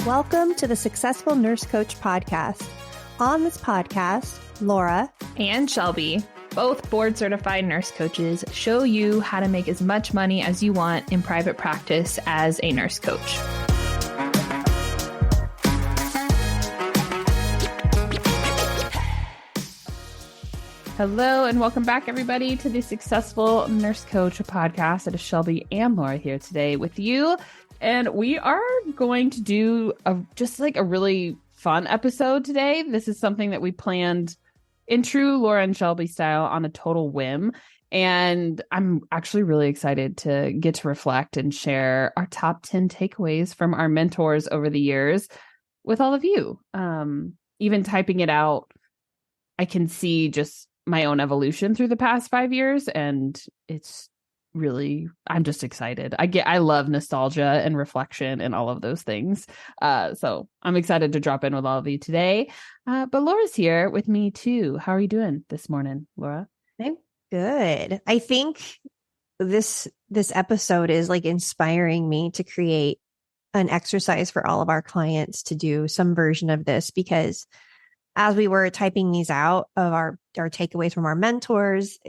Welcome to the Successful Nurse Coach podcast. On this podcast, Laura and Shelby, both board-certified nurse coaches, show you how to make as much money as you want in private practice as a nurse coach. Hello and welcome back, everybody, to the Successful Nurse Coach podcast. It is Shelby and Laura here today with you. And we are going to do a really fun episode today. This is something that we planned in true Laura and Shelby style on a total whim. And I'm actually really excited to get to reflect and share our top 10 takeaways from our mentors over the years with all of you. Even typing it out, I can see just my own evolution through the past 5 years. And it's really, I'm just excited. I love nostalgia and reflection and all of those things. So I'm excited to drop in with all of you today. But Laura's here with me too. How are you doing this morning, Laura? I'm good. I think this episode is like inspiring me to create an exercise for all of our clients to do some version of this, because as we were typing these out of our takeaways from our mentors,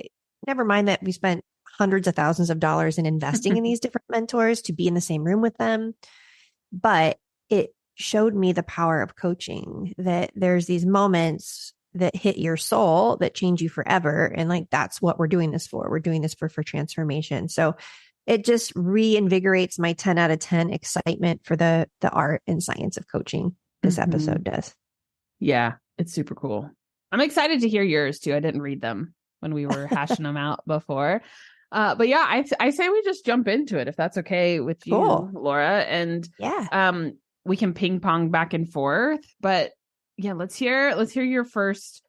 never mind that we spent hundreds of thousands of dollars in investing in these different mentors to be in the same room with them. But it showed me the power of coaching, that there's these moments that hit your soul that change you forever. And like, that's what we're doing this for. We're doing this for transformation. So it just reinvigorates my 10 out of 10 excitement for the art and science of coaching. This episode does. Yeah, it's super cool. I'm excited to hear yours too. I didn't read them when we were hashing them out before. But yeah, I say we just jump into it if that's okay with you, cool, Laura. And yeah, we can ping pong back and forth. But yeah, let's hear your first.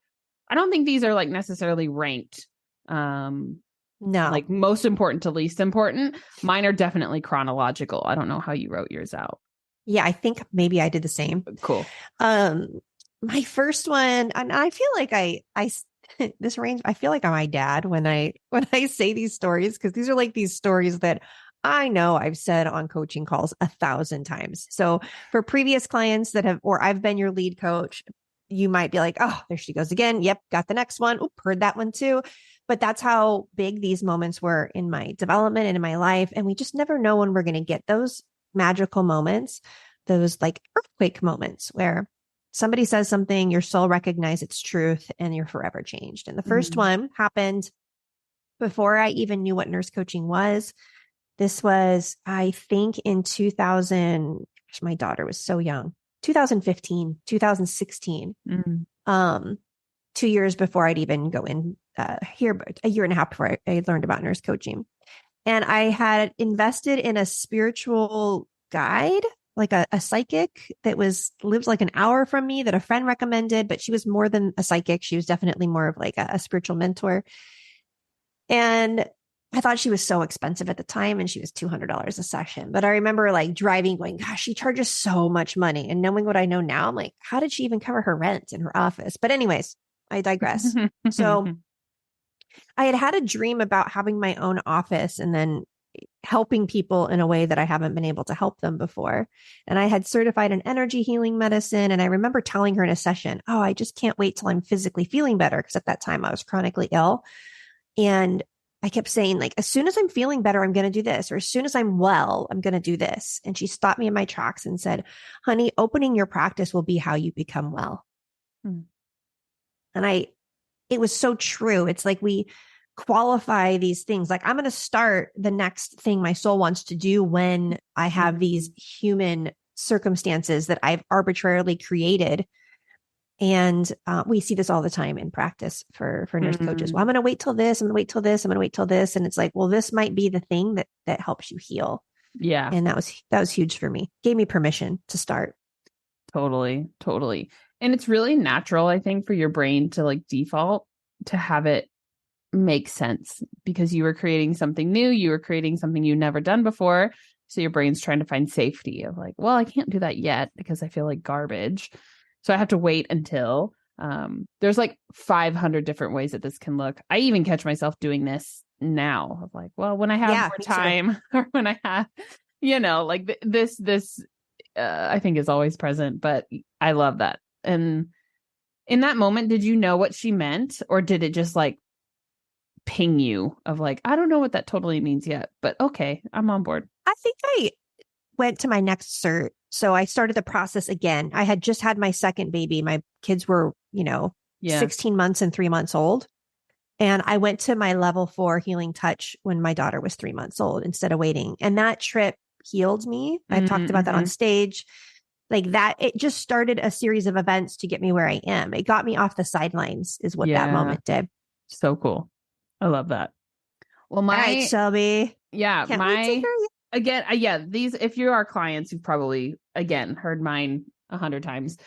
I don't think these are like necessarily ranked. No, like most important to least important. Mine are definitely chronological. I don't know how you wrote yours out. Yeah, I think maybe I did the same. Cool. My first one, and I feel like I this range, I feel like I'm my dad when I say these stories, because these are like these stories that I know I've said on coaching calls 1,000 times. So for previous clients that have, or I've been your lead coach, you might be like, oh, there she goes again. Yep. Got the next one. Oop, heard that one too. But that's how big these moments were in my development and in my life. And we just never know when we're going to get those magical moments, those like earthquake moments where somebody says something, your soul recognizes its truth, and you're forever changed. And the first one happened before I even knew what nurse coaching was. This was, I think, in 2000. Gosh, my daughter was so young. 2015, 2016. 2 years before I'd even go in here, but a year and a half before I learned about nurse coaching. And I had invested in a spiritual guide, like a psychic that lived like an hour from me, that a friend recommended, but she was more than a psychic. She was definitely more of like a spiritual mentor. And I thought she was so expensive at the time, and she was $200 a session. But I remember like driving, going, gosh, she charges so much money. And knowing what I know now, I'm like, how did she even cover her rent in her office? But anyways, I digress. So I had a dream about having my own office and then helping people in a way that I haven't been able to help them before. And I had certified in energy healing medicine. And I remember telling her in a session, oh, I just can't wait till I'm physically feeling better. Because at that time I was chronically ill. And I kept saying, like, as soon as I'm feeling better, I'm going to do this. Or as soon as I'm well, I'm going to do this. And she stopped me in my tracks and said, honey, opening your practice will be how you become well. And it was so true. It's like we qualify these things. Like, I'm going to start the next thing my soul wants to do when I have these human circumstances that I've arbitrarily created. And we see this all the time in practice for nurse coaches. Well, I'm going to wait till this. I'm going to wait till this. I'm going to wait till this. And it's like, well, this might be the thing that helps you heal. Yeah. And that was huge for me. Gave me permission to start. Totally. And it's really natural, I think, for your brain to like default to have it make sense, because you were creating something new. You were creating something you've never done before. So your brain's trying to find safety of like, well, I can't do that yet because I feel like garbage. So I have to wait until there's like 500 different ways that this can look. I even catch myself doing this now of like, well, when I have more time or when I have, like this I think is always present, but I love that. And in that moment, did you know what she meant, or did it just like ping you of like, I don't know what that totally means yet, but okay, I'm on board? I think I went to my next cert. So I started the process again. I had just had my second baby. My kids were, 16 months and 3 months old. And I went to my level 4 healing touch when my daughter was 3 months old instead of waiting. And that trip healed me. I've talked about that on stage. Like that, it just started a series of events to get me where I am. It got me off the sidelines is what that moment did. So cool. I love that. Well, all right, Shelby. Yeah. Again, these, if you're our clients, you've probably, again, heard mine 100 times.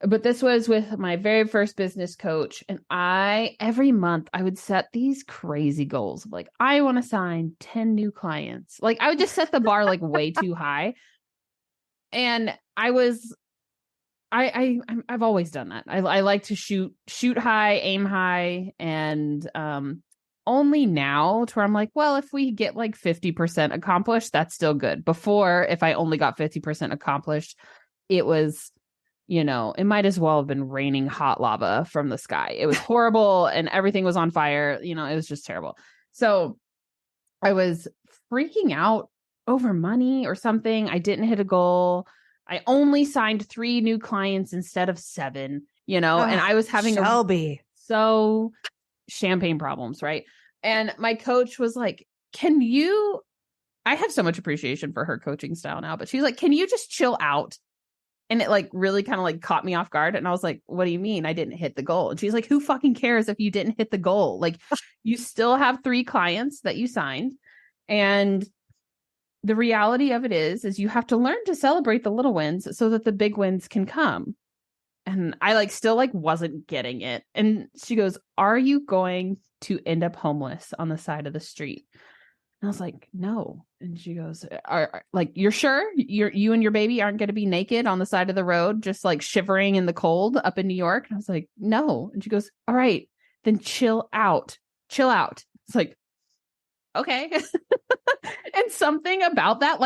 But this was with my very first business coach. And every month I would set these crazy goals of like, I want to sign 10 new clients. Like I would just set the bar like way too high. And I've always done that. I like to shoot high, aim high. And, only now to where I'm like, well, if we get like 50% accomplished, that's still good. Before, if I only got 50% accomplished, it was, it might as well have been raining hot lava from the sky. It was horrible and everything was on fire. It was just terrible. So I was freaking out over money or something. I didn't hit a goal. I only signed 3 new clients instead of 7, and I was having so champagne problems, right? And my coach was like, I have so much appreciation for her coaching style now, but she's like, can you just chill out? And it like really kind of like caught me off guard. And I was like, what do you mean I didn't hit the goal? And she's like, who fucking cares if you didn't hit the goal? Like you still have 3 clients that you signed. And the reality of it is you have to learn to celebrate the little wins so that the big wins can come. And I still wasn't getting it. And she goes, are you going to end up homeless on the side of the street? And I was like, no. And she goes, you're sure you and your baby aren't going to be naked on the side of the road, just like shivering in the cold up in New York? And I was like, no. And she goes, all right, then chill out. It's like, okay. And something about that,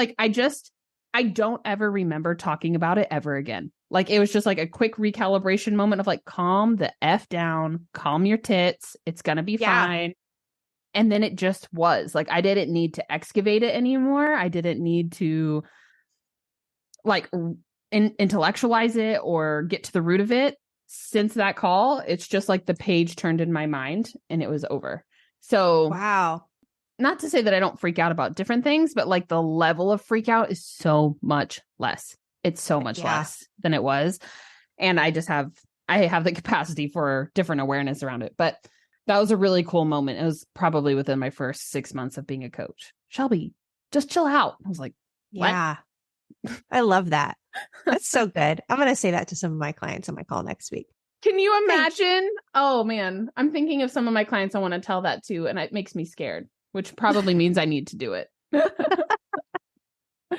I don't ever remember talking about it ever again. It was just a quick recalibration moment of calm the F down, calm your tits. It's going to be fine. And then it just was I didn't need to excavate it anymore. I didn't need to intellectualize it or get to the root of it. Since that call, it's just the page turned in my mind and it was over. So, wow. Not to say that I don't freak out about different things, but the level of freak out is so much less. It's so much less than it was. And I have the capacity for different awareness around it. But that was a really cool moment. It was probably within my first 6 months of being a coach. Shelby, just chill out. I was like, what? Yeah, I love that. That's so good. I'm going to say that to some of my clients on my call next week. Can you imagine? Oh man, I'm thinking of some of my clients I want to tell that to, and it makes me scared, which probably means I need to do it.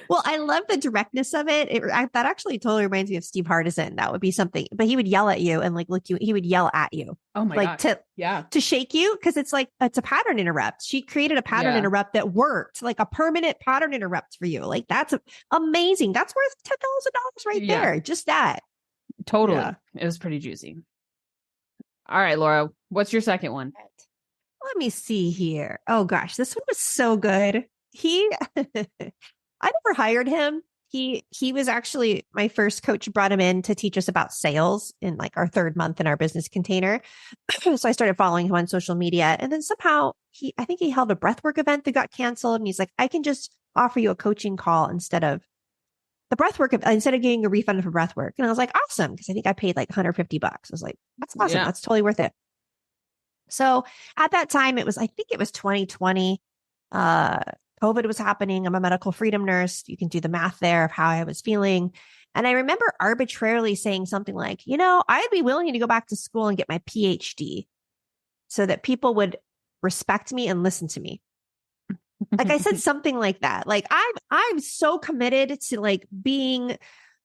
Well, I love the directness of it. That actually totally reminds me of Steve Hardison. That would be something, but he would yell at you and look you. He would yell at you. Oh my God. To shake you, because it's it's a pattern interrupt. She created a pattern interrupt that worked, a permanent pattern interrupt for you. That's amazing. That's worth $10,000 right there. Just that. Totally. Yeah. It was pretty juicy. All right, Laura, what's your second one? Let me see here. Oh gosh, this one was so good. I never hired him. He was actually my first coach, brought him in to teach us about sales in our 3rd month in our business container. So I started following him on social media, and then somehow I think he held a breathwork event that got canceled. And he's like, I can just offer you a coaching call instead of getting a refund for breathwork. And I was like, awesome. Because I think I paid $150. I was like, that's awesome. Yeah. That's totally worth it. So at that time, I think it was 2020. COVID was happening. I'm a medical freedom nurse. You can do the math there of how I was feeling. And I remember arbitrarily saying something like, I'd be willing to go back to school and get my PhD so that people would respect me and listen to me. I said something like that. I'm so committed to being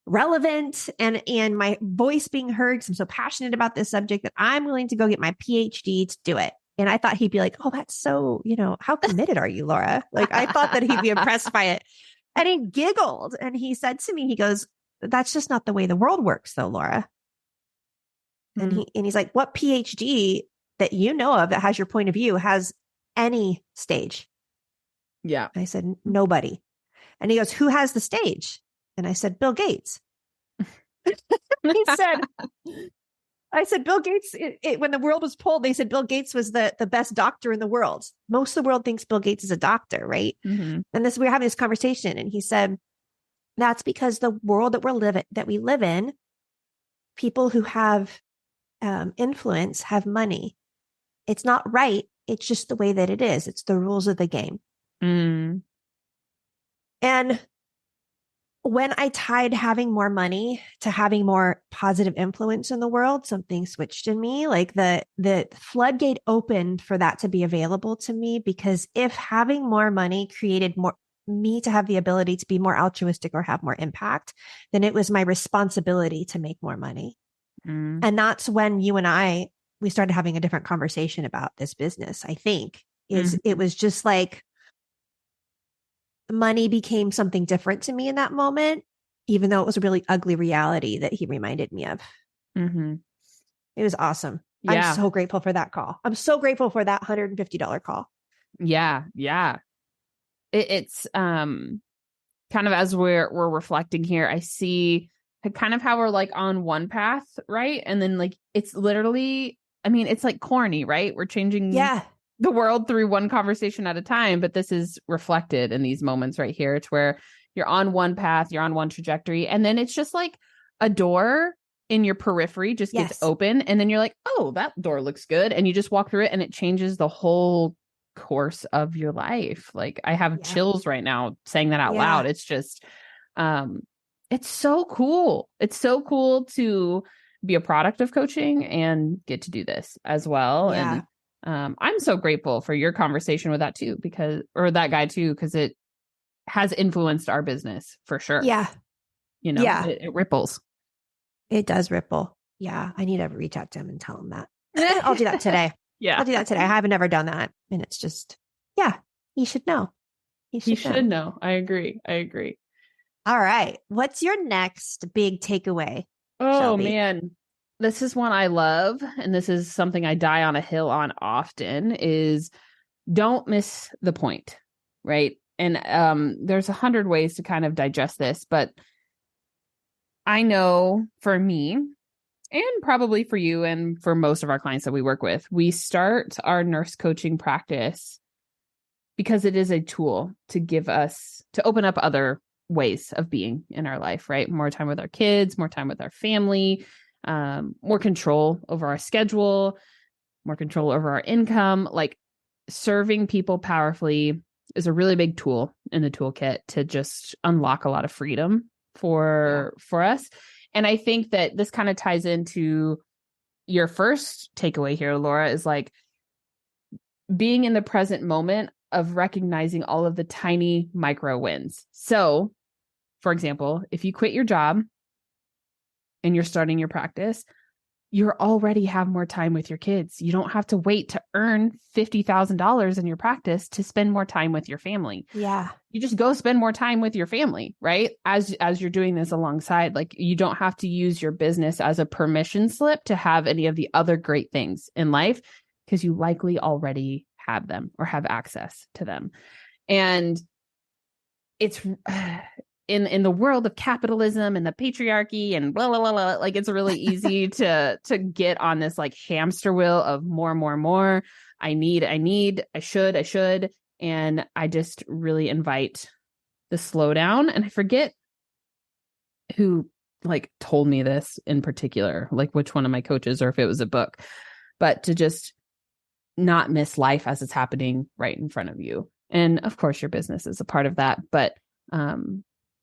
relevant and my voice being heard, because I'm so passionate about this subject, that I'm willing to go get my PhD to do it. And I thought he'd be like, oh, that's so, how committed are you, Laura? I thought that he'd be impressed by it. And he giggled and he said to me, he goes, that's just not the way the world works though, Laura. And he's like, what PhD that you know of that has your point of view has any stage? Yeah. I said, nobody. And he goes, who has the stage? And I said, Bill Gates. He said, I said, Bill Gates, when the world was polled, they said Bill Gates was the best doctor in the world. Most of the world thinks Bill Gates is a doctor, right? Mm-hmm. And we were having this conversation and he said, that's because the world that we live in, people who have influence have money. It's not right. It's just the way that it is. It's the rules of the game. Mm. And when I tied having more money to having more positive influence in the world, something switched in me. Like the floodgate opened for that to be available to me, because if having more money created me to have the ability to be more altruistic or have more impact, then it was my responsibility to make more money. Mm. And that's when you and we started having a different conversation about this business, I think. It was just like money became something different to me in that moment, even though it was a really ugly reality that he reminded me of. Mm-hmm. It was awesome. Yeah. I'm so grateful for that call. I'm so grateful for that $150 call. Yeah. Yeah. It's kind of, as we're reflecting here, I see kind of how we're like on one path, right? And then like, it's literally, I mean, it's like corny, right? We're changing the world through one conversation at a time, but this is reflected in these moments right here. It's where you're on one path, you're on one trajectory, and then it's just like a door in your periphery just gets open, and then you're like, oh, that door looks good, and you just walk through it, and it changes the whole course of your life. Like, I have chills right now saying that out loud. It's just it's so cool. It's so cool to be a product of coaching and get to do this as well. And I'm so grateful for your conversation with that too, that guy too, because it has influenced our business for sure. Yeah. You know, it ripples. It does ripple. Yeah. I need to reach out to him and tell him that. I'll do that today. Yeah. I'll do that today. I haven't ever done that. And it's just, he should know. He should know. I agree. All right. What's your next big takeaway? Oh, Shelby? Man. This is one I love, and this is something I die on a hill on often, is don't miss the point, right? And there's 100 ways to kind of digest this, but I know for me, and probably for you and for most of our clients that we work with, we start our nurse coaching practice because it is a tool to open up other ways of being in our life, right? More time with our kids, more time with our family, more control over our schedule, more control over our income. Like, serving people powerfully is a really big tool in the toolkit to just unlock a lot of freedom for us. And I think that this kind of ties into your first takeaway here, Laura, is like being in the present moment of recognizing all of the tiny micro wins. So, for example, if you quit your job and you're starting your practice, you already have more time with your kids. You don't have to wait to earn $50,000 in your practice to spend more time with your family. Yeah. You just go spend more time with your family, right? As you're doing this alongside, like, you don't have to use your business as a permission slip to have any of the other great things in life, because you likely already have them or have access to them. And it's in the world of capitalism and the patriarchy and blah, blah, blah, blah, like, it's really easy to get on this like hamster wheel of more. I should. And I just really invite the slowdown. And I forget who like told me this in particular, like which one of my coaches, or if it was a book, but to just not miss life as it's happening right in front of you. And of course, your business is a part of that, but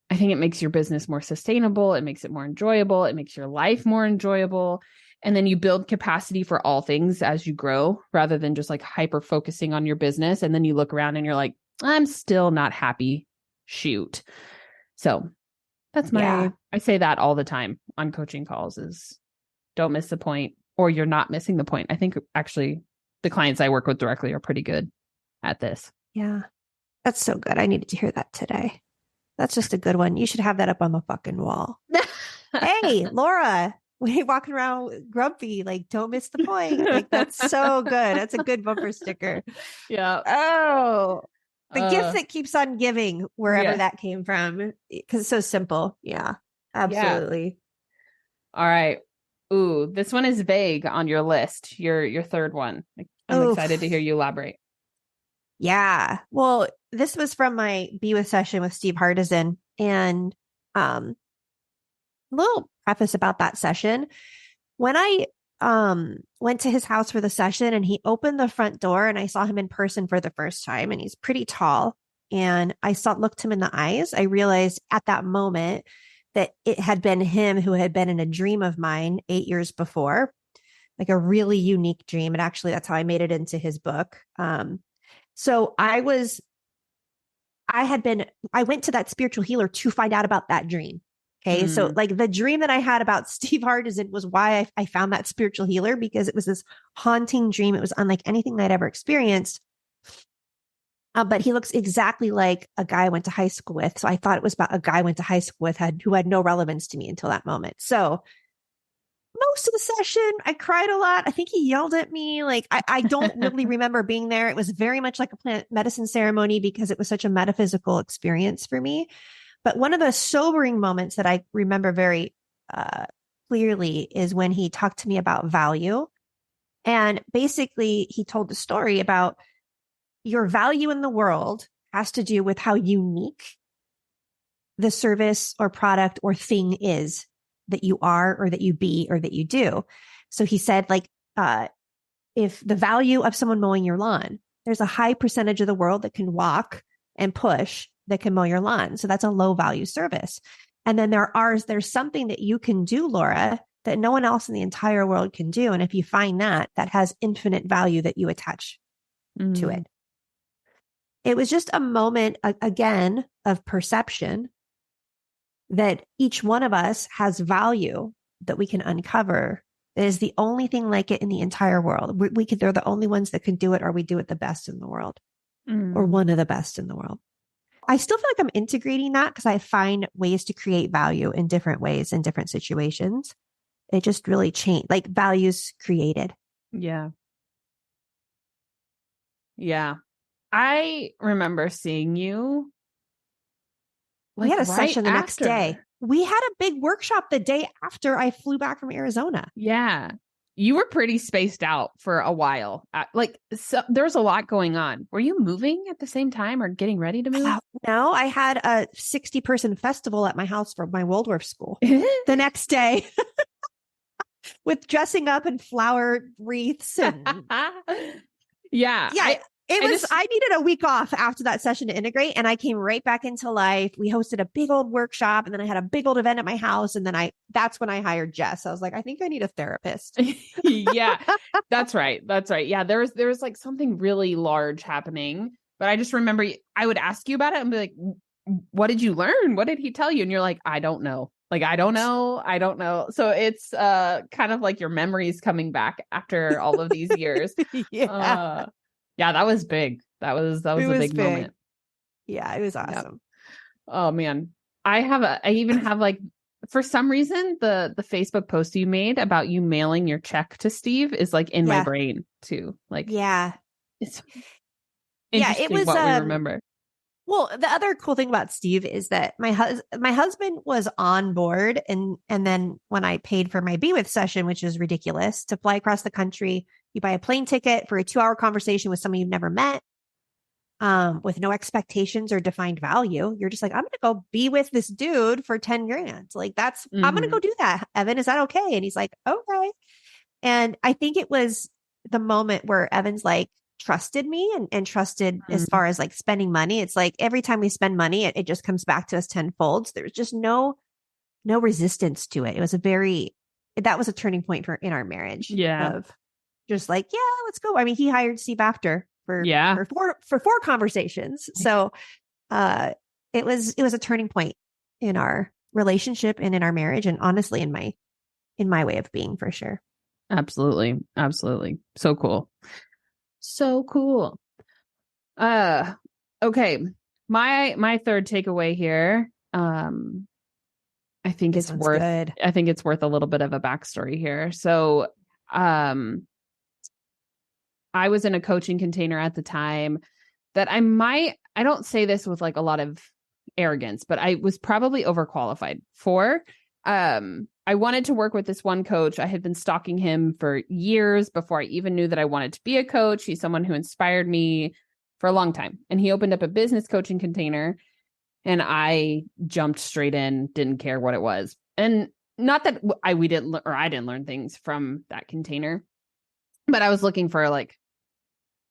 I think it makes your business more sustainable. It makes it more enjoyable. It makes your life more enjoyable. And then you build capacity for all things as you grow, rather than just like hyper focusing on your business. And then you look around and you're like, I'm still not happy. Shoot. So that's I say that all the time on coaching calls, is don't miss the point, or you're not missing the point. I think actually the clients I work with directly are pretty good at this. Yeah. That's so good. I needed to hear that today. That's just a good one. You should have that up on the fucking wall. Hey, Laura, we walking around grumpy, like don't miss the point. Like that's so good. That's a good bumper sticker. Yeah. Oh, the gift Uh, that keeps on giving, wherever yeah. that came from, because it's so simple. Yeah, Yeah. absolutely. All right. Ooh, this one is vague on your list. Your third one. I'm excited to hear Oof. you elaborate. Yeah. Well, this was from my Be With session with Steve Hardison. And a little preface about that session. When I went to his house for the session and he opened the front door and I saw him in person for the first time, and he's pretty tall. And I looked him in the eyes. I realized at that moment that it had been him who had been in a dream of mine 8 years before, like a really unique dream. And actually, that's how I made it into his book. So I went to that spiritual healer to find out about that dream. Okay. So like the dream that I had about Steve Hardison was why I found that spiritual healer, because it was this haunting dream. It was unlike anything I'd ever experienced. But he looks exactly like a guy I went to high school with. So I thought it was about a guy I went to high school with who had no relevance to me until that moment. So most of the session, I cried a lot. I think he yelled at me. Like, I don't really remember being there. It was very much like a plant medicine ceremony because it was such a metaphysical experience for me. But one of the sobering moments that I remember very clearly is when he talked to me about value. And basically, he told the story about your value in the world has to do with how unique the service or product or thing is that you are, or that you be, or that you do. So he said, like, if the value of someone mowing your lawn, there's a high percentage of the world that can walk and push that can mow your lawn. So that's a low value service. And then there's something that you can do, Laura, that no one else in the entire world can do. And if you find that has infinite value that you attach to it. It was just a moment, again, of perception that each one of us has value that we can uncover. It is the only thing like it in the entire world. They're the only ones that can do it, or we do it the best in the world, or one of the best in the world. I still feel like I'm integrating that because I find ways to create value in different ways in different situations. It just really changed, like values created. Yeah. Yeah. I remember seeing you. We had a session the next day. We had a big workshop the day after I flew back from Arizona. Yeah. You were pretty spaced out for a while. So there's a lot going on. Were you moving at the same time or getting ready to move? No, I had a 60-person festival at my house for my Waldorf school the next day with dressing up and flower wreaths. And yeah. I needed a week off after that session to integrate, and I came right back into life. We hosted a big old workshop, and then I had a big old event at my house. And then that's when I hired Jess. I was like, I think I need a therapist. Yeah, that's right. That's right. Yeah. There was like something really large happening, but I just remember I would ask you about it and be like, what did you learn? What did he tell you? And you're like, I don't know. Like, I don't know. So it's kind of like your memories coming back after all of these years. Yeah. Yeah, that was big. That was a big moment. Yeah, it was awesome. Yep. Oh man. I even have like, for some reason, the Facebook post you made about you mailing your check to Steve is like in my brain too. Like, yeah, it's interesting it was what we remember. Well, the other cool thing about Steve is that my husband was on board, and then when I paid for my Be With session, which is ridiculous, to fly across the country, you buy a plane ticket for a 2-hour conversation with someone you've never met, with no expectations or defined value. You're just like, I'm going to go be with this dude for 10 grand. Like I'm going to go do that. Evan, is that okay? And he's like, okay. And I think it was the moment where Evan's like, trusted me and trusted as far as like spending money. It's like every time we spend money, it just comes back to us tenfold. There's just no resistance to it. It was that was a turning point in our marriage. Yeah. Of just like, yeah, let's go. I mean, he hired Steve after for 4 conversations. So it was a turning point in our relationship and in our marriage, and honestly in my way of being, for sure. Absolutely. Absolutely. So cool. So cool. Okay. My third takeaway here, I think This one's good. I think it's worth a little bit of a backstory here. So, I was in a coaching container at the time that I don't say this with like a lot of arrogance, but I was probably overqualified for. I wanted to work with this one coach. I had been stalking him for years before I even knew that I wanted to be a coach. He's someone who inspired me for a long time. And he opened up a business coaching container and I jumped straight in, didn't care what it was. And not that I didn't learn things from that container, but I was looking for like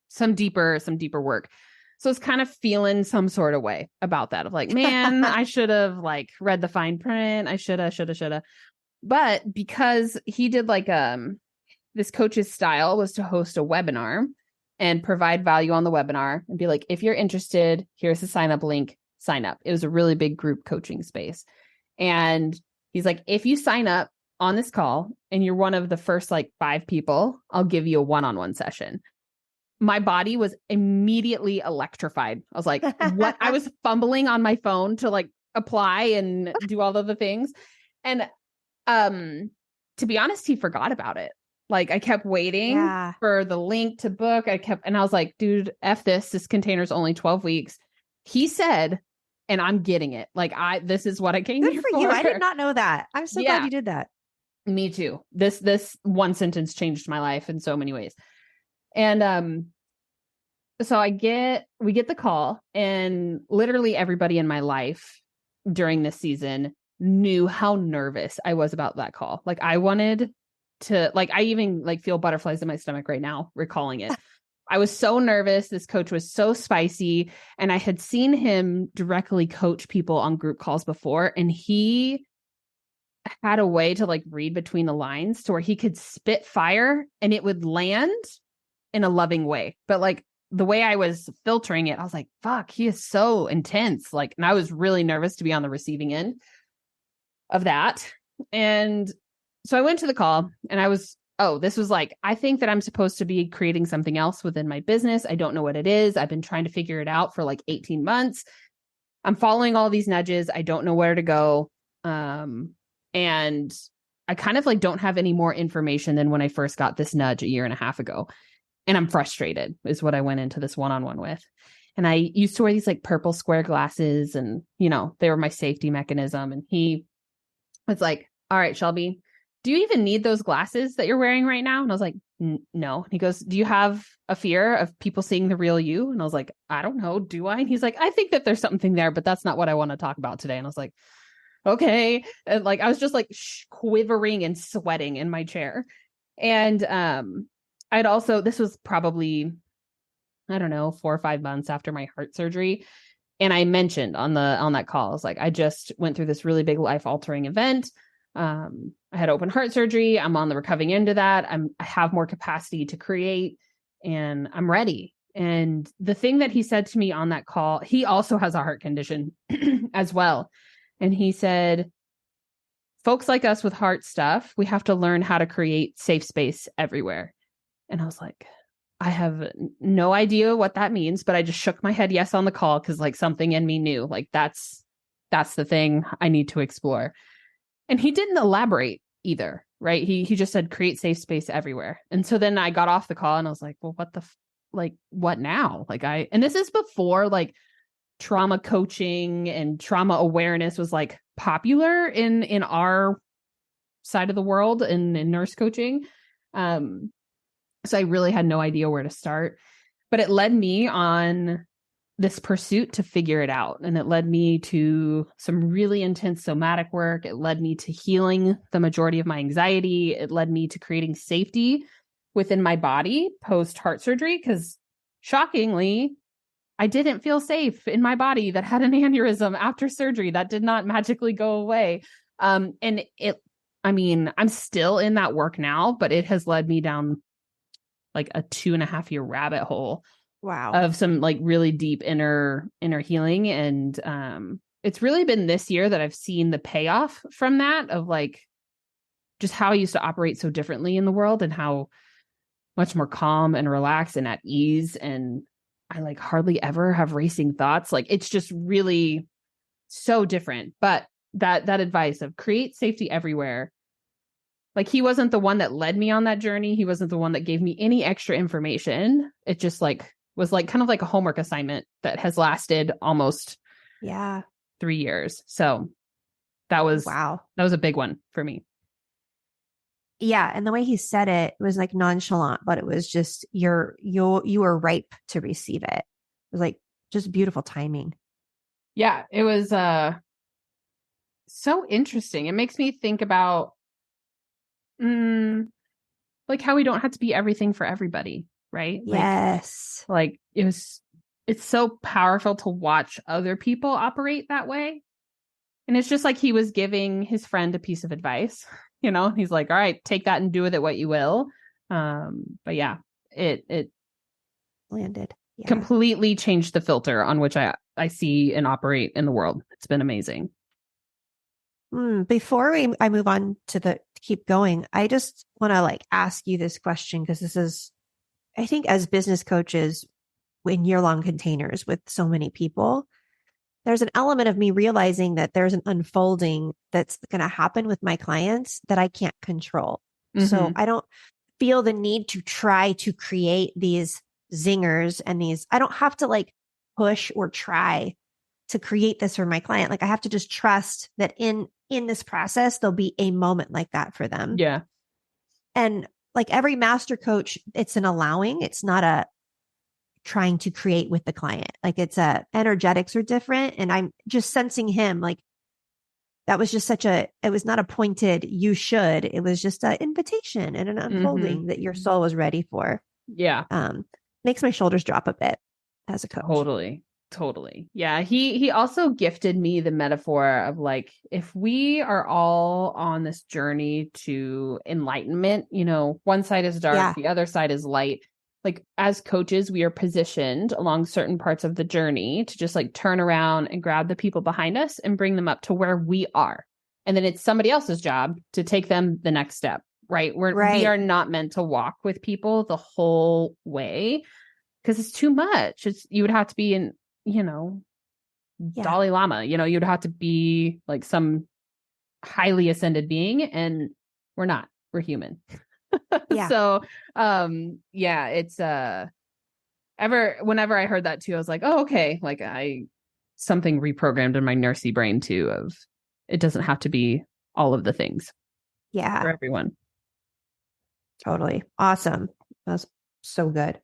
some deeper work. So it's kind of feeling some sort of way about that of like, man, I should have like read the fine print. I shoulda. But because he did like, this coach's style was to host a webinar and provide value on the webinar and be like, if you're interested, here's the sign up link, sign up. It was a really big group coaching space. And he's like, if you sign up on this call and you're one of the first like 5 people, I'll give you a one-on-one session. My body was immediately electrified. I was like, what? I was fumbling on my phone to like apply and do all of the things. And to be honest, he forgot about it. Like I kept waiting for the link to book. And I was like, dude, F this container's only 12 weeks. He said, and I'm getting it. Like this is what I came here for. You. I did not know that. I'm so glad you did that. Me too. This one sentence changed my life in so many ways. And so we get the call, and literally everybody in my life during this season knew how nervous I was about that call. Like I wanted to, like, I even like feel butterflies in my stomach right now recalling it. I was so nervous. This coach was so spicy, and I had seen him directly coach people on group calls before, and he had a way to like read between the lines to where he could spit fire and it would land in a loving way. But like the way I was filtering it, I was like, fuck, he is so intense. Like, and I was really nervous to be on the receiving end of that. And so I went to the call and this was like, I think that I'm supposed to be creating something else within my business. I don't know what it is. I've been trying to figure it out for like 18 months. I'm following all these nudges. I don't know where to go. And I kind of like don't have any more information than when I first got this nudge a year and a half ago. And I'm frustrated is what I went into this one-on-one with. And I used to wear these like purple square glasses and, you know, they were my safety mechanism. And he was like, all right, Shelby, do you even need those glasses that you're wearing right now? And I was like, no. And he goes, do you have a fear of people seeing the real you? And I was like, I don't know. Do I? And he's like, I think that there's something there, but that's not what I want to talk about today. And I was like, okay. And like, I was just like quivering and sweating in my chair. And, this was probably, I don't know, 4 or 5 months after my heart surgery. And I mentioned on that call, I was like, I just went through this really big life altering event. I had open heart surgery. I'm on the recovering end of that. I have more capacity to create and I'm ready. And the thing that he said to me on that call, he also has a heart condition as well. And he said, folks like us with heart stuff, we have to learn how to create safe space everywhere. And I was like, I have no idea what that means, but I just shook my head yes on the call because like something in me knew like that's the thing I need to explore. And he didn't elaborate either, right? He just said create safe space everywhere. And so then I got off the call and I was like, well, what now? And this is before like trauma coaching and trauma awareness was like popular in our side of the world in nurse coaching. So I really had no idea where to start, but it led me on this pursuit to figure it out. And it led me to some really intense somatic work. It led me to healing the majority of my anxiety. It led me to creating safety within my body post heart surgery. Because shockingly, I didn't feel safe in my body that had an aneurysm after surgery. That did not magically go away. I'm still in that work now, but it has led me down like a 2.5-year rabbit hole. Wow. Of some like really deep inner healing. And it's really been this year that I've seen the payoff from that of like just how I used to operate so differently in the world and how much more calm and relaxed and at ease and I like hardly ever have racing thoughts. Like it's just really so different. But that advice of create safety everywhere. Like he wasn't the one that led me on that journey. He wasn't the one that gave me any extra information. It just like was like kind of like a homework assignment that has lasted almost 3 years. So that was a big one for me. Yeah, and the way he said it was like nonchalant, but it was just you were ripe to receive it. It was like just beautiful timing. Yeah, it was so interesting. It makes me think about like how we don't have to be everything for everybody, right? Yes. Like it's so powerful to watch other people operate that way. And it's just like he was giving his friend a piece of advice. You know, he's like, all right, take that and do with it what you will. But yeah, it landed. Yeah. Completely changed the filter on which I see and operate in the world. It's been amazing. Before I move on to keep going, I just want to like ask you this question because this is, I think as business coaches in year-long containers with so many people, there's an element of me realizing that there's an unfolding that's going to happen with my clients that I can't control. Mm-hmm. So I don't feel the need to try to create these zingers and I don't have to like push or try to create this for my client. Like I have to just trust that in this process, there'll be a moment like that for them. Yeah. And like every master coach, it's an allowing, it's not a trying to create with the client. Like it's energetics are different. And I'm just sensing him like that was just it was not a pointed, you should, it was just an invitation and an unfolding that your soul was ready for. Yeah. Makes my shoulders drop a bit as a coach. Totally. Yeah. He also gifted me the metaphor of like, if we are all on this journey to enlightenment, you know, one side is dark, the other side is light. Like as coaches, we are positioned along certain parts of the journey to just like turn around and grab the people behind us and bring them up to where we are. And then it's somebody else's job to take them the next step, right? We are not meant to walk with people the whole way because it's too much. You would have to be in, you know, Dalai Lama, you know, you'd have to be like some highly ascended being, and we're not, we're human. So, it's, whenever I heard that too, I was like, oh, okay. Like something reprogrammed in my nursey brain too, of it doesn't have to be all of the things. Yeah. For everyone. Totally. Awesome. That's so good.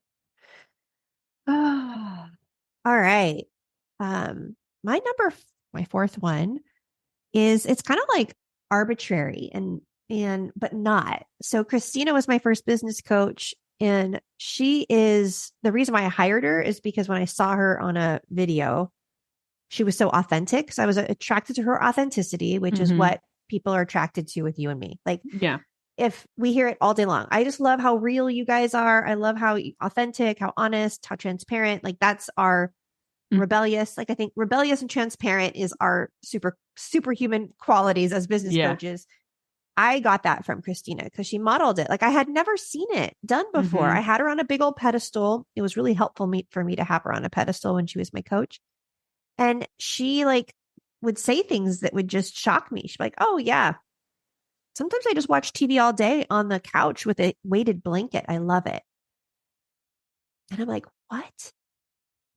All right. My fourth one is, it's kind of like arbitrary but not. So Christina was my first business coach, and she is the reason why I hired her is because when I saw her on a video, she was so authentic. So I was attracted to her authenticity, which is what people are attracted to with you and me. Like, if we hear it all day long, I just love how real you guys are. I love how authentic, how honest, how transparent. Like that's our rebellious. Like I think rebellious and transparent is our superhuman qualities as business coaches. I got that from Christina because she modeled it. Like I had never seen it done before. I had her on a big old pedestal. It was really helpful for me to have her on a pedestal when she was my coach. And she like would say things that would just shock me. She'd be like, oh yeah, sometimes I just watch TV all day on the couch with a weighted blanket. I love it. And I'm like, what?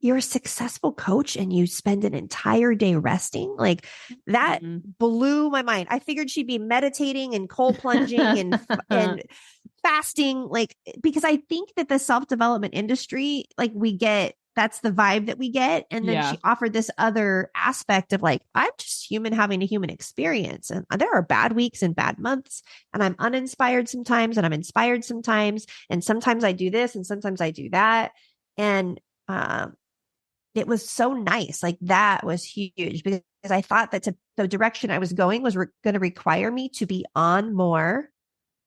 You're a successful coach and you spend an entire day resting? Like that blew my mind. I figured she'd be meditating and cold plunging and fasting, like, because I think that the self-development industry, like that's the vibe that we get. And then she offered this other aspect of like, I'm just human having a human experience. And there are bad weeks and bad months, and I'm uninspired sometimes and I'm inspired sometimes. And sometimes I do this and sometimes I do that. And, it was so nice. Like that was huge because I thought that the direction I was going was going to require me to be on more,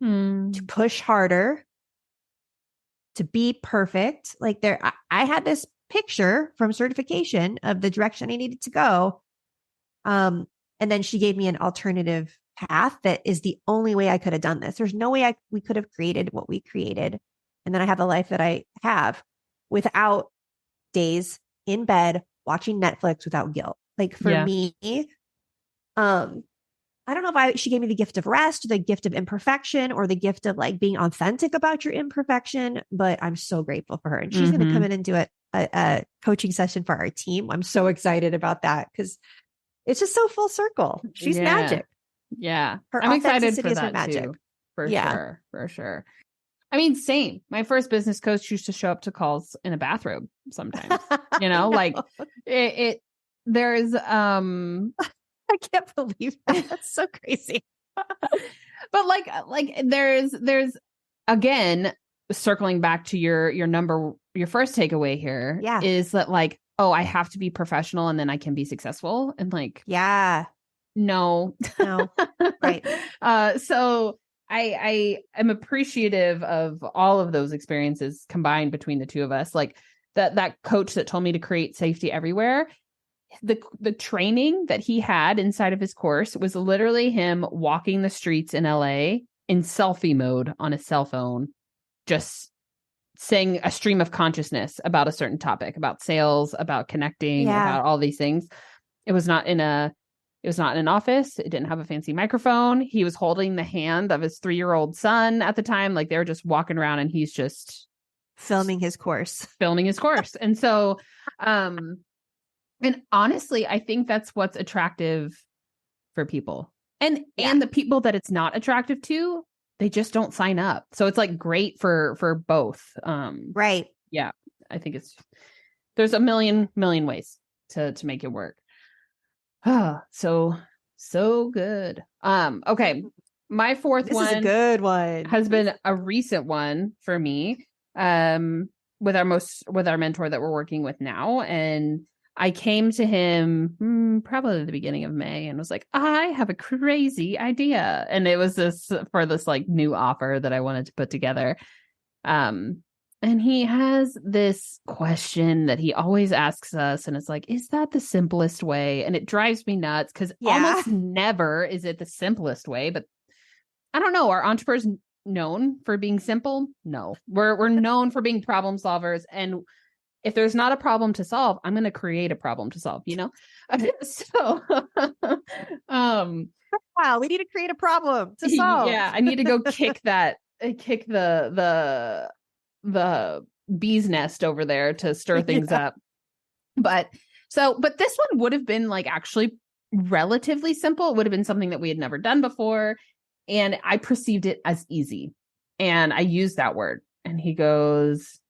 to push harder, to be perfect. Like I had this picture from certification of the direction I needed to go. And then she gave me an alternative path that is the only way I could have done this. There's no way we could have created what we created. And then I have the life that I have without days in bed watching Netflix without guilt. Like for Yeah. me, um, I don't know if she gave me the gift of rest, the gift of imperfection, or the gift of like being authentic about your imperfection. But I'm so grateful for her. And she's going to come in and do a coaching session for our team. I'm so excited about that because it's just so full circle. She's magic. Yeah. Her I'm excited authenticity for is her that magic. too. For sure. For sure. I mean, same. My first business coach used to show up to calls in a bathrobe sometimes, like there's, I can't believe that. That's so crazy. but like there's again, circling back to your first takeaway here is that like, oh, I have to be professional and then I can be successful. And like, no, right. So I am appreciative of all of those experiences combined between the two of us. Like that coach that told me to create safety everywhere. The training that he had inside of his course was literally him walking the streets in LA in selfie mode on a cell phone, just saying a stream of consciousness about a certain topic, about sales, about connecting, about all these things. It was not in an office. It didn't have a fancy microphone. He was holding the hand of his 3-year-old son at the time. Like they were just walking around and he's just filming his course. And so, and honestly, I think that's what's attractive for people. And the people that it's not attractive to, they just don't sign up. So it's like great for both. Right. Yeah. I think there's a million ways to make it work. So good. Okay. My fourth one is a good one. Has been a recent one for me. With our mentor that we're working with now. And I came to him probably at the beginning of May and was like, I have a crazy idea. And it was this like new offer that I wanted to put together. And he has this question that he always asks us. And it's like, is that the simplest way? And it drives me nuts because almost never is it the simplest way. But I don't know. Are entrepreneurs known for being simple? No, we're known for being problem solvers. And if there's not a problem to solve, I'm going to create a problem to solve, So, wow, we need to create a problem to solve. Yeah, I need to go kick the bee's nest over there to stir things up. But this one would have been like actually relatively simple. It would have been something that we had never done before. And I perceived it as easy. And I used that word. And he goes,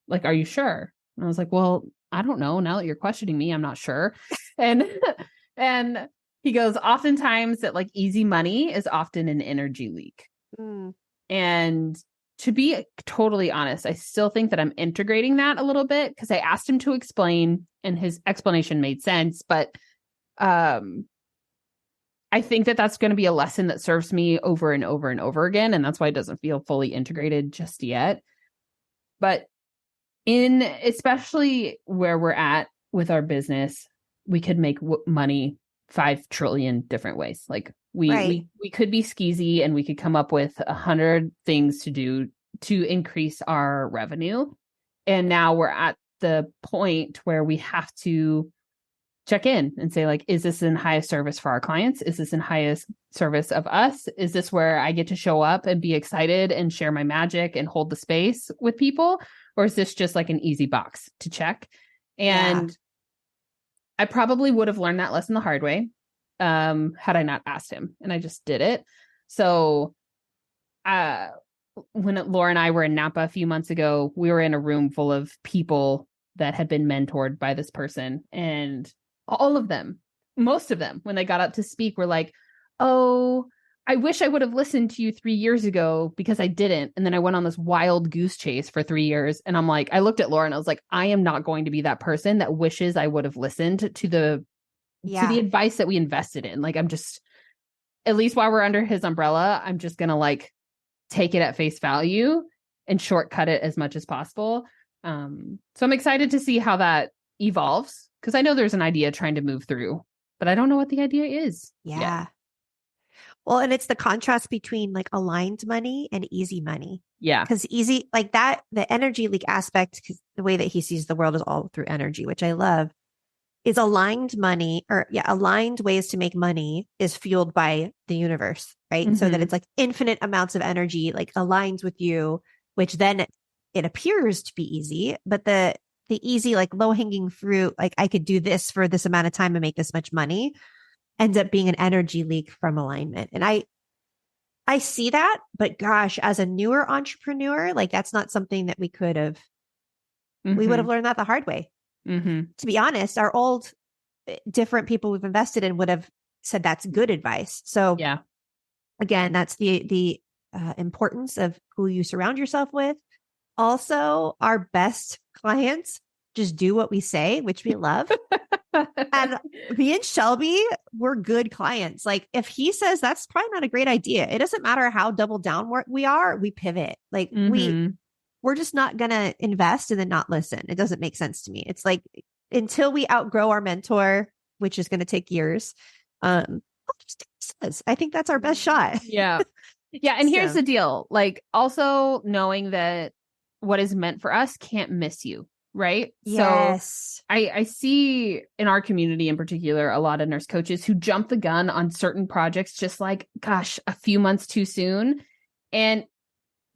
like, are you sure? And I was like, well, I don't know. Now that you're questioning me, I'm not sure. And he goes, oftentimes that like easy money is often an energy leak. And to be totally honest, I still think that I'm integrating that a little bit because I asked him to explain and his explanation made sense. But I think that that's going to be a lesson that serves me over and over and over again. And that's why it doesn't feel fully integrated just yet. But especially where we're at with our business, we could make money 5 trillion different ways. Like we could be skeezy and we could come up with 100 things to do to increase our revenue. And now we're at the point where we have to check in and say, like, is this in highest service for our clients? Is this in highest service of us? Is this where I get to show up and be excited and share my magic and hold the space with people? Or is this just like an easy box to check? And I probably would have learned that lesson the hard way had I not asked him. And I just did it. So when Laura and I were in Napa a few months ago, we were in a room full of people that had been mentored by this person. And all of them, most of them, when they got up to speak, were like, oh, I wish I would have listened to you 3 years ago because I didn't. And then I went on this wild goose chase for 3 years. And I'm like, I looked at Laura and I was like, I am not going to be that person that wishes I would have listened to the advice that we invested in. Like, I'm just, at least while we're under his umbrella, I'm just going to like take it at face value and shortcut it as much as possible. So I'm excited to see how that evolves because I know there's an idea trying to move through, but I don't know what the idea is. Yeah. Well, and it's the contrast between like aligned money and easy money. Yeah. Because easy like that, the energy leak aspect, because the way that he sees the world is all through energy, which I love, is aligned money or aligned ways to make money is fueled by the universe, right? So that it's like infinite amounts of energy, like aligns with you, which then it appears to be easy, but the easy, like low hanging fruit, like I could do this for this amount of time and make this much money ends up being an energy leak from alignment. And I see that, but gosh, as a newer entrepreneur, like that's not something that we could have, we would have learned that the hard way. To be honest, our old different people we've invested in would have said that's good advice. So yeah, again, that's the importance of who you surround yourself with. Also, our best clients just do what we say, which we love. And me and Shelby, we're good clients. Like if he says that's probably not a great idea, it doesn't matter how double down we are, we pivot. Like we're just not going to invest and then not listen. It doesn't make sense to me. It's like until we outgrow our mentor, which is going to take years. I think that's our best shot. Yeah. Yeah. And here's the deal. Like also knowing that what is meant for us can't miss you. Right. Yes. So I see in our community in particular, a lot of nurse coaches who jump the gun on certain projects, just like, gosh, a few months too soon. And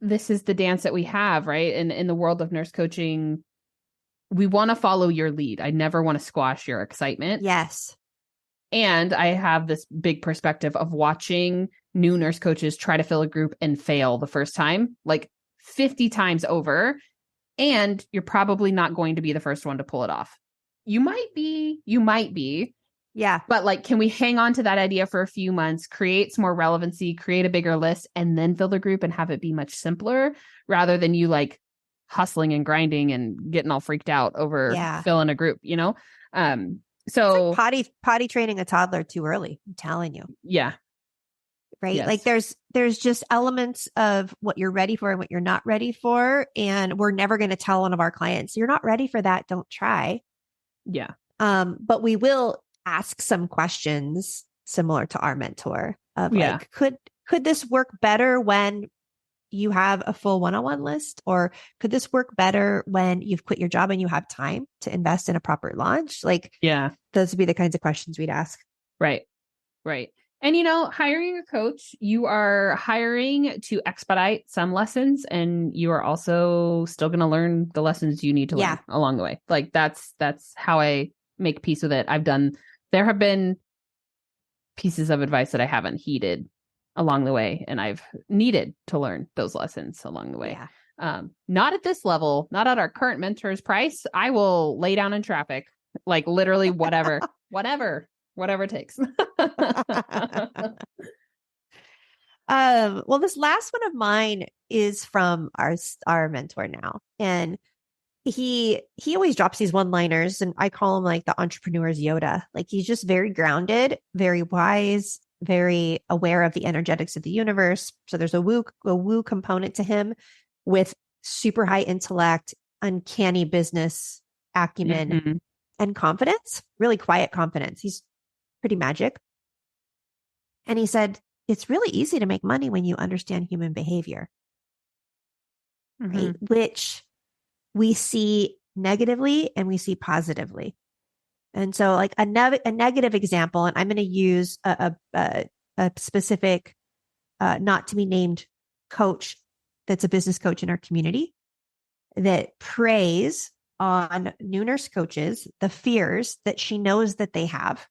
this is the dance that we have, right? And in the world of nurse coaching, we want to follow your lead. I never want to squash your excitement. Yes. And I have this big perspective of watching new nurse coaches try to fill a group and fail the first time, like 50 times over. And you're probably not going to be the first one to pull it off. You might be. Yeah. But like, can we hang on to that idea for a few months, create some more relevancy, create a bigger list, and then fill the group and have it be much simpler rather than you like hustling and grinding and getting all freaked out over filling a group, you know? So it's like potty training a toddler too early. I'm telling you. Yeah. Right. Yes. Like there's just elements of what you're ready for and what you're not ready for. And we're never going to tell one of our clients, you're not ready for that. Don't try. Yeah. But we will ask some questions similar to our mentor of like, could this work better when you have a full one-on-one list? Or could this work better when you've quit your job and you have time to invest in a proper launch? Like, those would be the kinds of questions we'd ask. Right. Right. And, you know, hiring a coach, you are hiring to expedite some lessons, and you are also still going to learn the lessons you need to learn along the way. Like that's how I make peace with it. There have been pieces of advice that I haven't heeded along the way, and I've needed to learn those lessons along the way. Yeah. Not at this level, not at our current mentor's price. I will lay down in traffic, like literally whatever it takes. Well, this last one of mine is from our mentor now. And he always drops these one-liners, and I call him like the entrepreneur's Yoda. Like he's just very grounded, very wise, very aware of the energetics of the universe. So there's a woo component to him with super high intellect, uncanny business acumen, and confidence, really quiet confidence. He's pretty magic. And he said, it's really easy to make money when you understand human behavior, right? Which we see negatively and we see positively. And so like a negative example, and I'm going to use a specific, not to be named coach that's a business coach in our community that preys on new nurse coaches, the fears that she knows that they have.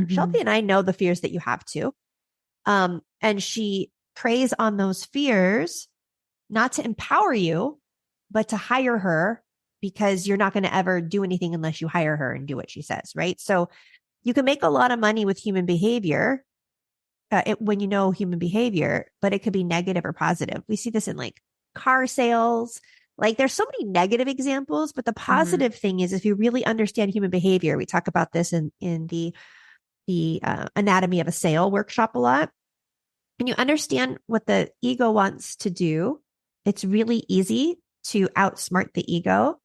Shelby and I know the fears that you have too. And she preys on those fears, not to empower you, but to hire her, because you're not going to ever do anything unless you hire her and do what she says. Right. So you can make a lot of money with human behavior when you know human behavior, but it could be negative or positive. We see this in like car sales. Like there's so many negative examples, but the positive thing is if you really understand human behavior, we talk about this in the anatomy of a sale workshop a lot. And you understand what the ego wants to do, it's really easy to outsmart the ego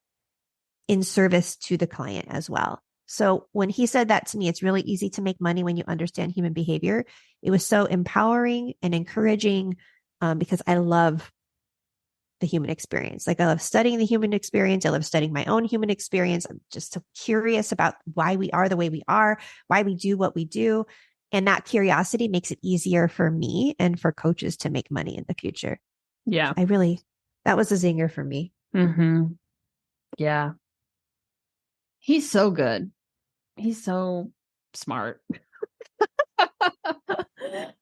in service to the client as well. So when he said that to me, it's really easy to make money when you understand human behavior. It was so empowering and encouraging because I love the human experience. Like I love studying the human experience. I love studying my own human experience. I'm just so curious about why we are the way we are, why we do what we do. And that curiosity makes it easier for me and for coaches to make money in the future. Yeah. That was a zinger for me. Mm-hmm. Yeah. He's so good. He's so smart.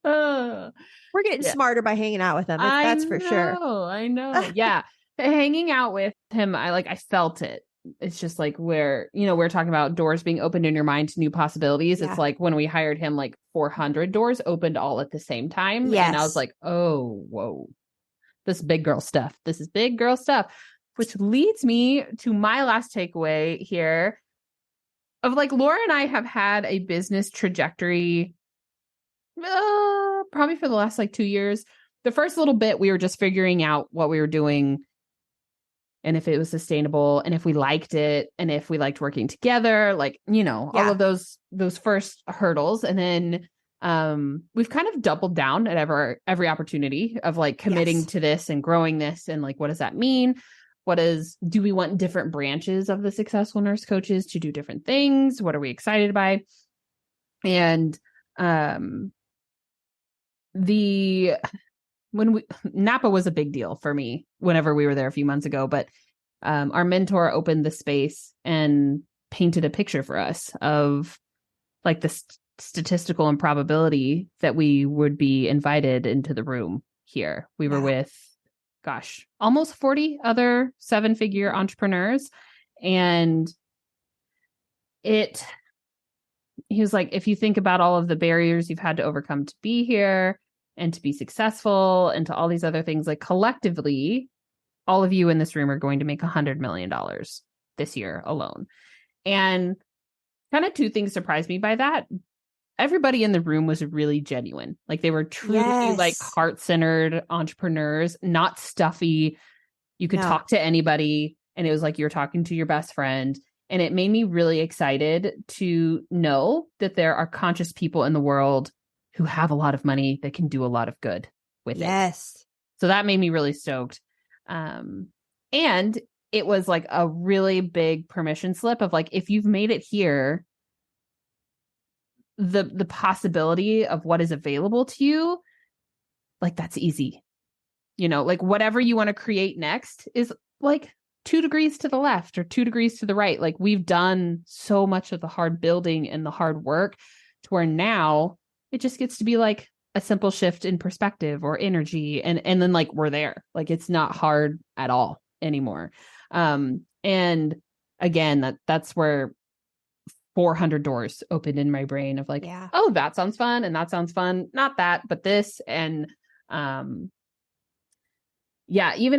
We're getting smarter by hanging out with him. That's for sure. I know. Yeah. Hanging out with him, I felt it. It's just like where, we're talking about doors being opened in your mind to new possibilities. Yeah. It's like when we hired him, like 400 doors opened all at the same time. Yes. And I was like, oh, whoa, this is big girl stuff. This is big girl stuff, which leads me to my last takeaway here of like Laura and I have had a business trajectory probably for the last like 2 years. The first little bit, we were just figuring out what we were doing and if it was sustainable and if we liked it and if we liked working together, like, all of those first hurdles. And then we've kind of doubled down at every opportunity of like committing to this and growing this. And like, what does that mean? Do we want different branches of the Successful Nurse Coaches to do different things? What are we excited by? And Napa was a big deal for me whenever we were there a few months ago, but our mentor opened the space and painted a picture for us of like the statistical improbability that we would be invited into the room here. We were with, almost 40 other 7-figure entrepreneurs. And he was like, if you think about all of the barriers you've had to overcome to be here and to be successful and to all these other things, like collectively, all of you in this room are going to make $100 million this year alone. And kind of 2 things surprised me by that. Everybody in the room was really genuine. Like they were truly like heart-centered entrepreneurs, not stuffy. You could talk to anybody and it was like you're talking to your best friend. And it made me really excited to know that there are conscious people in the world who have a lot of money that can do a lot of good with it. So that made me really stoked. And it was like a really big permission slip of like, if you've made it here, the possibility of what is available to you, like that's easy. Like whatever you want to create next is like 2 degrees to the left or 2 degrees to the right. Like we've done so much of the hard building and the hard work to where now it just gets to be like a simple shift in perspective or energy. And then like, we're there, like, it's not hard at all anymore. And again, that's where 400 doors opened in my brain of like, oh, that sounds fun. And that sounds fun. Not that, but this. And, even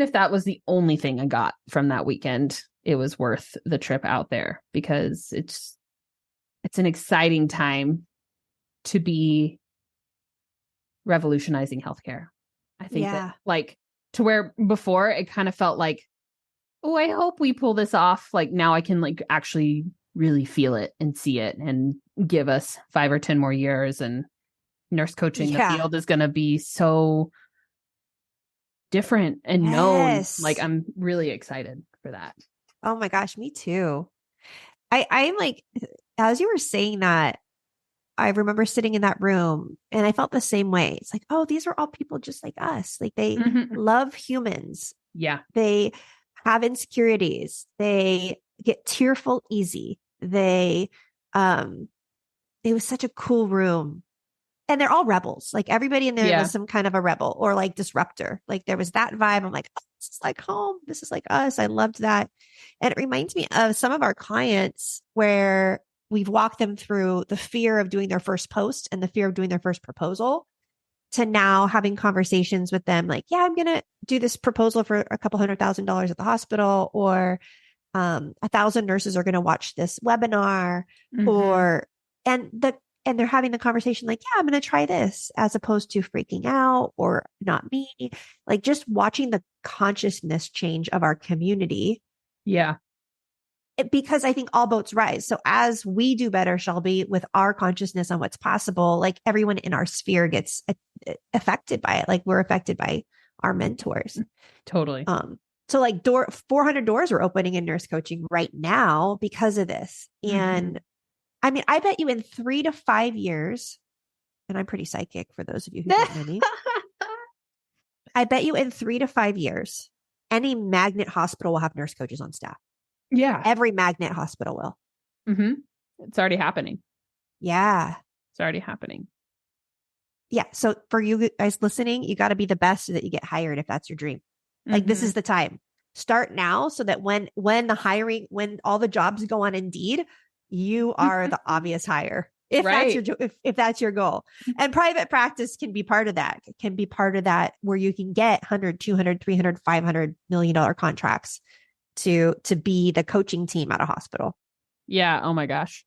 if that was the only thing I got from that weekend, it was worth the trip out there because it's an exciting time to be revolutionizing healthcare. I think that like to where before it kind of felt like, oh, I hope we pull this off. Like now I can like actually really feel it and see it and give us 5 or 10 more years and nurse coaching the field is going to be so different and known. Like I'm really excited for that. Oh my gosh, me too. I'm like, as you were saying that, I remember sitting in that room and I felt the same way. It's like, oh, these are all people just like us. Like they love humans. Yeah. They have insecurities. They get tearful easy. It was such a cool room. And they're all rebels. Like everybody in there was some kind of a rebel or like disruptor. Like there was that vibe. I'm like, oh, this is like home. This is like us. I loved that. And it reminds me of some of our clients where we've walked them through the fear of doing their first post and the fear of doing their first proposal to now having conversations with them. Like, yeah, I'm going to do this proposal for a couple $100,000 at the hospital, or 1,000 nurses are going to watch this webinar, and they're having the conversation like, yeah, I'm going to try this, as opposed to freaking out or not me, like just watching the consciousness change of our community. Yeah. Because I think all boats rise. So as we do better, Shelby, with our consciousness on what's possible, like everyone in our sphere gets affected by it. Like we're affected by our mentors. Totally. So like 400 doors are opening in nurse coaching right now because of this. And I mean, I bet you in 3 to 5 years, and I'm pretty psychic for those of you who don't know me. I bet you in 3 to 5 years, any magnet hospital will have nurse coaches on staff. Yeah. Every magnet hospital will. It's already happening. Yeah. It's already happening. Yeah. So for you guys listening, you got to be the best so that you get hired if that's your dream. Like this is the time. Start now so that when all the jobs go on Indeed, you are the obvious hire. If that's your goal. And private practice can be part of that. It can be part of that where you can get 100, 200, 300, 500 million dollar contracts to be the coaching team at a hospital. Yeah. Oh my gosh.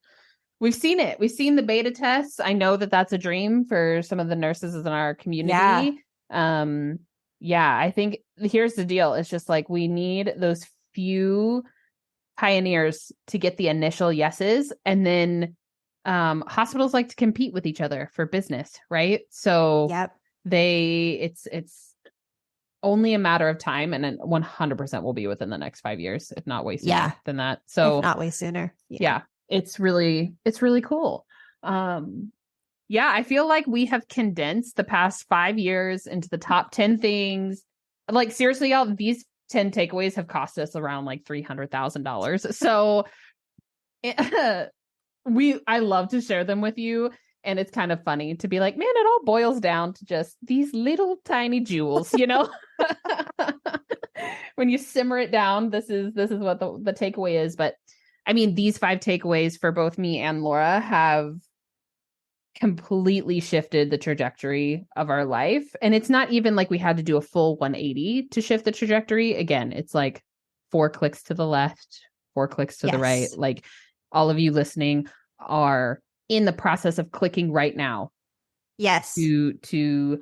We've seen it. We've seen the beta tests. I know that that's a dream for some of the nurses in our community. Yeah. I think here's the deal. It's just like, we need those few pioneers to get the initial yeses. And then hospitals like to compete with each other for business. Right. So it's only a matter of time, and then 100% will be within the next 5 years, if not way sooner than that. So if not way sooner. Yeah. It's really cool. I feel like we have condensed the past 5 years into the top 10 things. Like seriously, y'all, these 10 takeaways have cost us around like $300,000. So I love to share them with you. And it's kind of funny to be like, man, it all boils down to just these little tiny jewels, you know? When you simmer it down, this is what the takeaway is. But I mean, these 5 takeaways for both me and Laura have completely shifted the trajectory of our life. And it's not even like we had to do a full 180 to shift the trajectory. Again, it's like 4 clicks to the left, 4 clicks to the right. Like all of you listening are in the process of clicking right now. Yes. To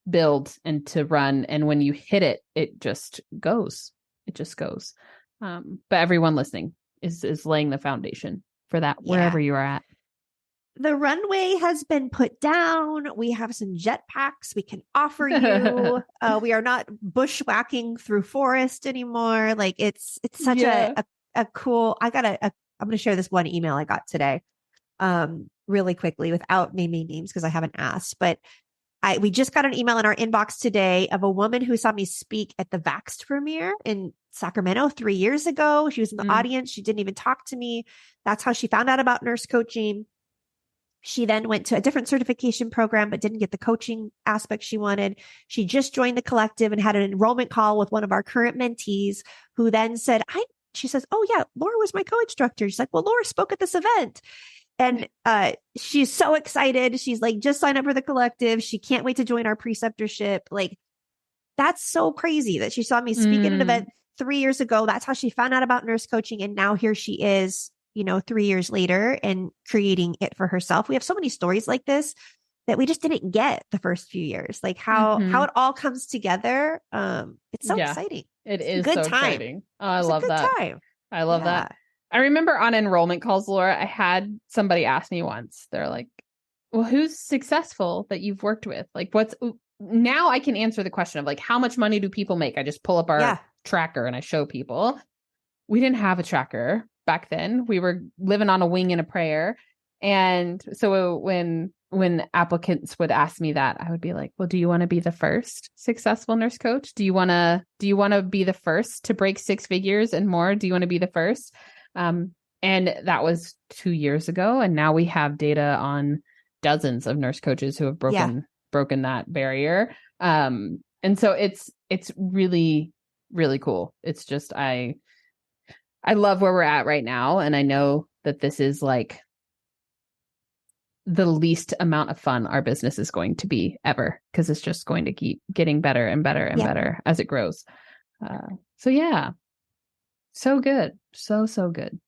build and to run. And when you hit it, it just goes. It just goes. But everyone listening is laying the foundation for that wherever you are at. The runway has been put down. We have some jetpacks we can offer you. We are not bushwhacking through forest anymore. Like it's such a cool, I'm going to share this one email I got today. Really quickly without naming names because I haven't asked, but we just got an email in our inbox today of a woman who saw me speak at the Vaxxed premiere in Sacramento 3 years ago. She was in the audience. She didn't even talk to me. That's how she found out about nurse coaching. She then went to a different certification program, but didn't get the coaching aspect she wanted. She just joined the collective and had an enrollment call with one of our current mentees who then said, she says, oh yeah, Laura was my co-instructor. She's like, well, Laura spoke at this event. And she's so excited. She's like, just sign up for the collective. She can't wait to join our preceptorship. Like, that's so crazy that she saw me speak at an event 3 years ago. That's how she found out about nurse coaching. And now here she is, 3 years later and creating it for herself. We have so many stories like this that we just didn't get the first few years, like how it all comes together. It's so exciting. It is so exciting. Oh, I love that. Time. I love that. I remember on enrollment calls, Laura, I had somebody ask me once, they're like, well, who's successful that you've worked with? Like now I can answer the question of like, how much money do people make? I just pull up our tracker and I show people. We didn't have a tracker back then. We were living on a wing and a prayer. And so when applicants would ask me that, I would be like, well, do you want to be the first successful nurse coach? Do you want to be the first to break 6 figures and more? Do you want to be the first? And that was 2 years ago. And now we have data on dozens of nurse coaches who have broken that barrier. And so it's really, really cool. It's just, I love where we're at right now. And I know that this is like the least amount of fun our business is going to be ever, because it's just going to keep getting better and better and better as it grows. So good. So good.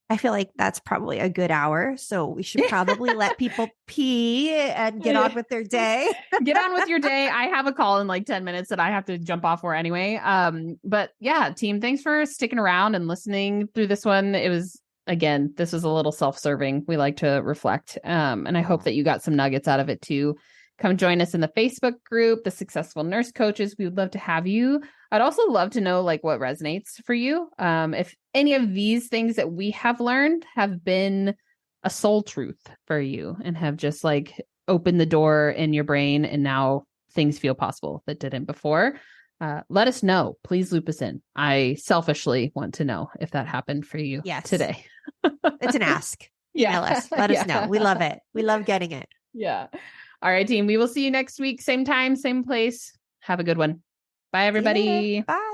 I feel like that's probably a good hour. So we should probably let people pee and get on with their day. Get on with your day. I have a call in like 10 minutes that I have to jump off for anyway. But yeah, team, thanks for sticking around and listening through this one. It was, again, this was a little self-serving. We like to reflect. And I hope that you got some nuggets out of it too. Come join us in the Facebook group, the Successful Nurse Coaches. We would love to have you. I'd also love to know like what resonates for you. If any of these things that we have learned have been a soul truth for you and have just like opened the door in your brain and now things feel possible that didn't before, let us know. Please loop us in. I selfishly want to know if that happened for you today. It's an ask. Yeah. Let us know. We love it. We love getting it. Yeah. All right, team. We will see you next week. Same time, same place. Have a good one. Bye, everybody. Bye.